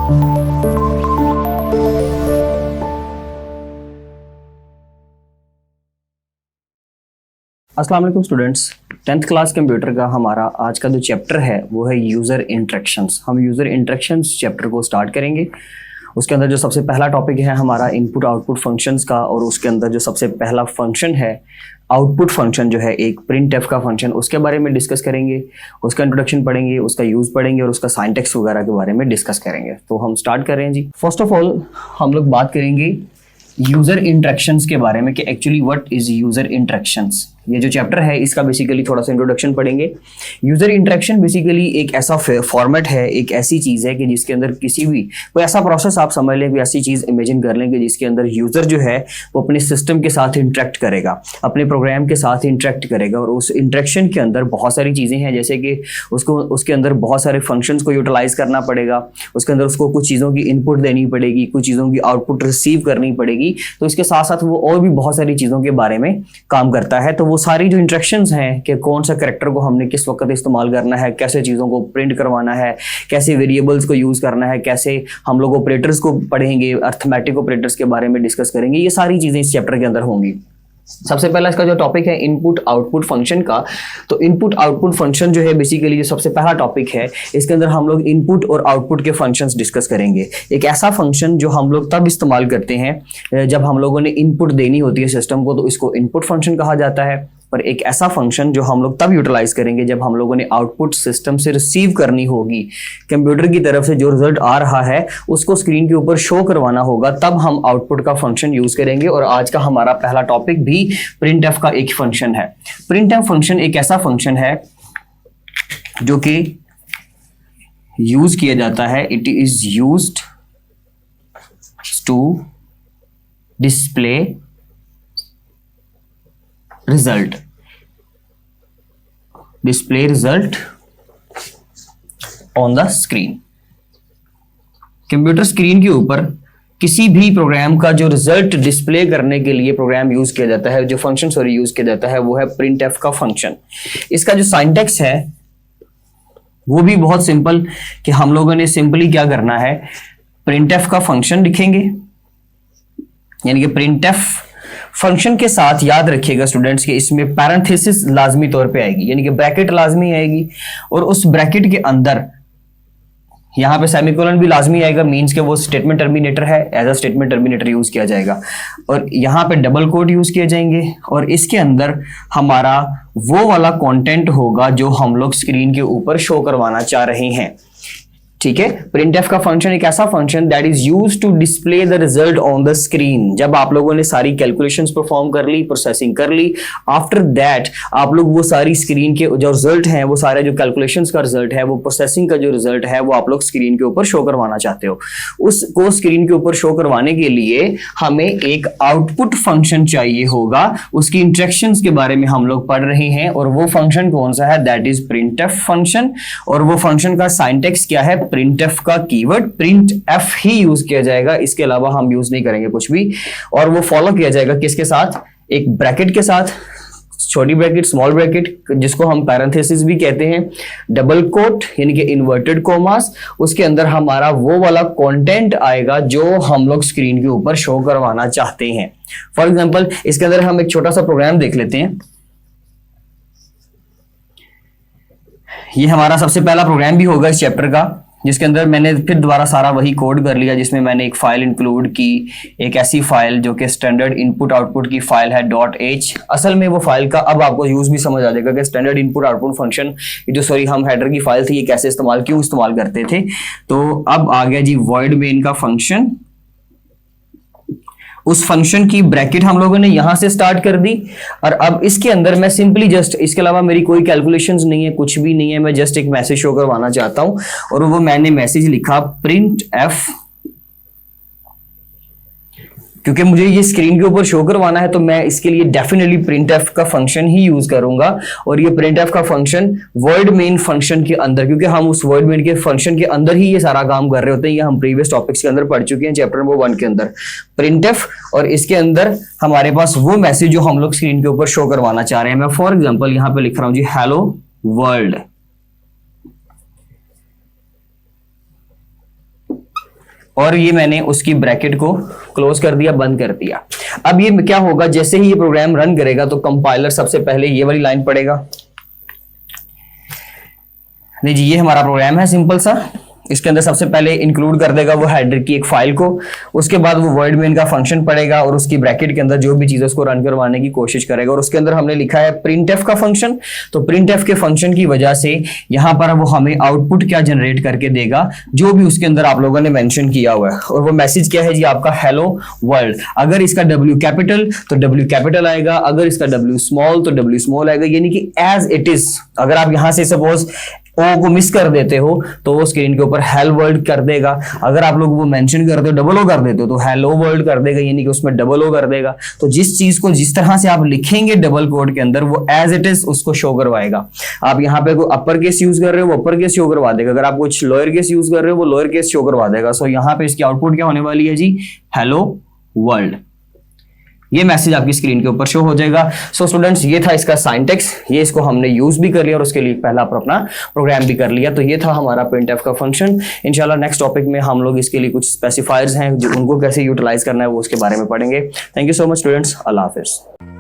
अस्सलाम वालेकुम students, 10th class computer का हमारा आज का जो चैप्टर है वो है यूज़र इंटरेक्शंस। हम यूज़र इंटरेक्शंस चैप्टर को स्टार्ट करेंगे। उसके अंदर जो सबसे पहला टॉपिक है हमारा इनपुट आउटपुट फंक्शंस का, और उसके अंदर जो सबसे पहला फंक्शन है आउटपुट फंक्शन जो है एक प्रिंट एफ का फंक्शन, उसके बारे में डिस्कस करेंगे। उसका इंट्रोडक्शन पढ़ेंगे, उसका यूज़ पढ़ेंगे और उसका सिंटैक्स वगैरह के बारे में डिस्कस करेंगे। तो हम स्टार्ट कर रहे हैं जी। फर्स्ट ऑफ ऑल हम लोग बात करेंगे यूज़र इंटरेक्शंस के बारे में कि actually what is user interactions. ये जो चैप्टर है इसका बेसिकली थोड़ा सा इंट्रोडक्शन पढ़ेंगे। यूज़र इंटरेक्शन बेसिकली एक ऐसा फॉर्मेट है, एक ऐसी चीज़ है कि जिसके अंदर किसी भी कोई ऐसा प्रोसेस आप समझ लें, कोई ऐसी चीज़ इमेजिन कर लें कि जिसके अंदर यूज़र जो है वो अपने सिस्टम के साथ इंटरेक्ट करेगा, अपने प्रोग्राम के साथ इंटरेक्ट करेगा। और उस इंटरेक्शन के अंदर बहुत सारी चीज़ें हैं, जैसे कि उसके अंदर बहुत सारे फंक्शंस को यूटिलाइज करना पड़ेगा, उसके अंदर उसको कुछ चीज़ों की इनपुट देनी पड़ेगी, कुछ चीज़ों की आउटपुट रिसीव करनी पड़ेगी। तो इसके साथ साथ वो और भी बहुत सारी चीज़ों के बारे में काम करता है। तो वो सारी जो इंटरेक्शंस हैं कि कौन सा कैरेक्टर को हमने किस वक्त इस्तेमाल करना है, कैसे चीज़ों को प्रिंट करवाना है, कैसे वेरिएबल्स को यूज़ करना है, कैसे हम लोग ऑपरेटर्स को पढ़ेंगे, अर्थमेटिक ऑपरेटर्स के बारे में डिस्कस करेंगे। ये सारी चीज़ें इस चैप्टर के अंदर होंगी। सबसे पहला इसका जो टॉपिक है इनपुट आउटपुट फंक्शन का, तो इनपुट आउटपुट फंक्शन जो है बेसिकली जो सबसे पहला टॉपिक है, इसके अंदर हम लोग इनपुट और आउटपुट के फंक्शंस डिस्कस करेंगे। एक ऐसा फंक्शन जो हम लोग तब इस्तेमाल करते हैं जब हम लोगों ने इनपुट देनी होती है सिस्टम को, तो इसको इनपुट फंक्शन कहा जाता है। पर एक ऐसा फंक्शन जो हम लोग तब यूटिलाइज करेंगे जब हम लोगों ने आउटपुट सिस्टम से रिसीव करनी होगी, कंप्यूटर की तरफ से जो रिजल्ट आ रहा है उसको स्क्रीन के ऊपर शो करवाना होगा, तब हम आउटपुट का फंक्शन यूज करेंगे। और आज का हमारा पहला टॉपिक भी प्रिंट एफ का एक फंक्शन है। प्रिंट एफ फंक्शन एक ऐसा फंक्शन है जो कि यूज किया जाता है, it is used to display result on the screen. Computer screen के ऊपर किसी भी प्रोग्राम का जो रिजल्ट डिस्प्ले करने के लिए प्रोग्राम यूज किया जाता है, जो फंक्शन यूज किया जाता है, वो है प्रिंट एफ का फंक्शन। इसका जो सिंटैक्स है वो भी बहुत सिंपल कि हम लोगों ने सिंपली क्या करना है, प्रिंट एफ का फंक्शन लिखेंगे, यानी कि प्रिंट एफ फंक्शन के साथ याद रखिएगा स्टूडेंट्स कि इसमें पैरेंथेसिस लाजमी तौर पे आएगी, यानी कि ब्रैकेट लाजमी आएगी, और उस ब्रैकेट के अंदर यहां पे सेमीकोलन भी लाजमी आएगा, मींस के वो स्टेटमेंट टर्मिनेटर है, as a statement terminator use किया जाएगा। और यहां पे डबल कोट यूज किए जाएंगे, और इसके अंदर हमारा वो वाला कंटेंट होगा जो हम लोग स्क्रीन के ऊपर शो करवाना चाह रहे हैं। ठीक है, प्रिंटएफ का फंक्शन एक ऐसा function that is used to display the result on the screen. जब आप लोगों ने सारी कैलकुलेशंस परफॉर्म कर ली, प्रोसेसिंग कर ली, आफ्टर दैट आप लोग वो सारी स्क्रीन के जो रिजल्ट हैं, वो सारे जो कैलकुलेशंस का रिजल्ट है, वो प्रोसेसिंग का जो रिजल्ट है, वो आप लोग स्क्रीन के ऊपर शो करवाना चाहते हो। उसको स्क्रीन के ऊपर शो करवाने के लिए हमें एक आउटपुट फंक्शन चाहिए होगा। उसकी इंस्ट्रक्शंस के बारे में हम लोग पढ़ रहे हैं, और वो फंक्शन कौन सा है, दैट इज प्रिंटएफ फंक्शन। और वो फंक्शन का सिंटैक्स क्या है, प्रिंटएफ का कीवर्ड प्रिंट एफ ही यूज किया जाएगा, इसके अलावा हम यूज नहीं करेंगे कुछ भी। और वो फॉलो किया जाएगा किसके साथ, एक ब्रैकेट के साथ, छोटी ब्रैकेट, स्मॉल ब्रैकेट, जिसको हम पैरेंथेसिस भी कहते हैं, डबल कोट यानी कि इन्वर्टेड कोमास, उसके अंदर हमारा वो वाला कंटेंट आएगा जो हम लोग स्क्रीन के ऊपर शो करवाना चाहते हैं। फॉर एग्जांपल इसके अंदर हम एक छोटा सा प्रोग्राम देख लेते हैं। ये हमारा सबसे पहला प्रोग्राम भी होगा इस चैप्टर का, जिसके अंदर मैंने फिर दोबारा सारा वही कोड कर लिया, जिसमें मैंने एक फाइल इंक्लूड की, एक ऐसी फाइल जो कि स्टैंडर्ड इनपुट आउटपुट की फाइल है .h। असल में वो फाइल का अब आपको यूज भी समझ आ जाएगा कि स्टैंडर्ड इनपुट आउटपुट फंक्शन हम हेडर की फाइल थी, ये कैसे क्यों इस्तेमाल करते थे। तो अब आ गया जी वॉइड मेन का फंक्शन। उस फंक्शन की ब्रैकेट हम लोगों ने यहां से स्टार्ट कर दी, और अब इसके अंदर मैं सिंपली जस्ट, इसके अलावा मेरी कोई कैलकुलेशंस नहीं है, कुछ भी नहीं है, मैं जस्ट एक मैसेज शो करवाना चाहता हूं। और वो मैंने मैसेज लिखा प्रिंट एफ, क्योंकि मुझे ये स्क्रीन के ऊपर शो करवाना है, तो मैं इसके लिए डेफिनेटली प्रिंटएफ का फंक्शन ही यूज करूंगा। और ये प्रिंटएफ का फंक्शन वर्ड मेन फंक्शन के अंदर, क्योंकि हम उस वर्ड मेन के फंक्शन के अंदर ही ये सारा काम कर रहे होते हैं, ये हम प्रीवियस टॉपिक्स के अंदर पढ़ चुके हैं, चैप्टर नंबर 1 के अंदर प्रिंटएफ। और इसके अंदर हमारे पास वो मैसेज जो हम लोग स्क्रीन के ऊपर शो करवाना चाह रहे हैं। मैं फॉर एग्जाम्पल यहाँ पे लिख रहा हूं जी हेलो वर्ल्ड। और ये मैंने उसकी ब्रैकेट को क्लोज कर दिया, बंद कर दिया। अब ये क्या होगा, जैसे ही ये प्रोग्राम रन करेगा तो कंपाइलर सबसे पहले ये वाली लाइन पढ़ेगा। जी ये हमारा प्रोग्राम है सिंपल सा, इसके अंदर सबसे पहले इंक्लूड कर देगा वो हेडर की एक फाइल को, उसके बाद वो वर्ड मेन का फंक्शन पढ़ेगा और उसकी ब्रैकेट के अंदर जो भी चीज उसको रन करवाने की कोशिश करेगा। और उसके अंदर हमने लिखा है printf का फंक्शन, तो printf के फंक्शन की वजह से यहां पर वो हमें आउटपुट क्या जनरेट करके देगा, जो भी उसके अंदर आप लोगों ने मेंशन किया हुआ है। और वो मैसेज क्या है जी, आपका हेलो वर्ल्ड। अगर इसका W कैपिटल तो W कैपिटल आएगा, अगर इसका W स्मॉल तो W स्मॉल आएगा, यानी कि एज इट इज। अगर आप यहां से सपोज ओ को मिस कर देते हो तो वो स्क्रीन के ऊपर हेल वर्ल्ड कर देगा। अगर आप लोग वो मेंशन करते हो, डबल ओ कर देते हो, तो हेलो वर्ल्ड कर देगा, यानी कि उसमें डबल ओ कर देगा। तो जिस चीज को जिस तरह से आप लिखेंगे डबल कोड के अंदर, वो एज इट इज उसको शो करवाएगा। आप यहाँ पे कोई अपर केस यूज कर रहे हो, वो अपर केस शो करवा देगा। अगर आप कुछ लोअर केस यूज कर रहे हो, वो लोअर केस शो करवा देगा। सो यहाँ पे इसकी आउटपुट क्या होने वाली है जी, हेलो वर्ल्ड। ये मैसेज आपकी स्क्रीन के ऊपर शो हो जाएगा। सो स्टूडेंट्स, ये था इसका सिंटैक्स, ये इसको हमने यूज भी कर लिया और उसके लिए पहला अपना प्रोग्राम भी कर लिया। तो ये था हमारा printf का फंक्शन। इंशाल्लाह नेक्स्ट टॉपिक में हम लोग इसके लिए कुछ स्पेसिफायर्स हैं जो उनको कैसे यूटिलाइज करना है वो उसके बारे में पढ़ेंगे। Thank you so much students, Allah Hafiz.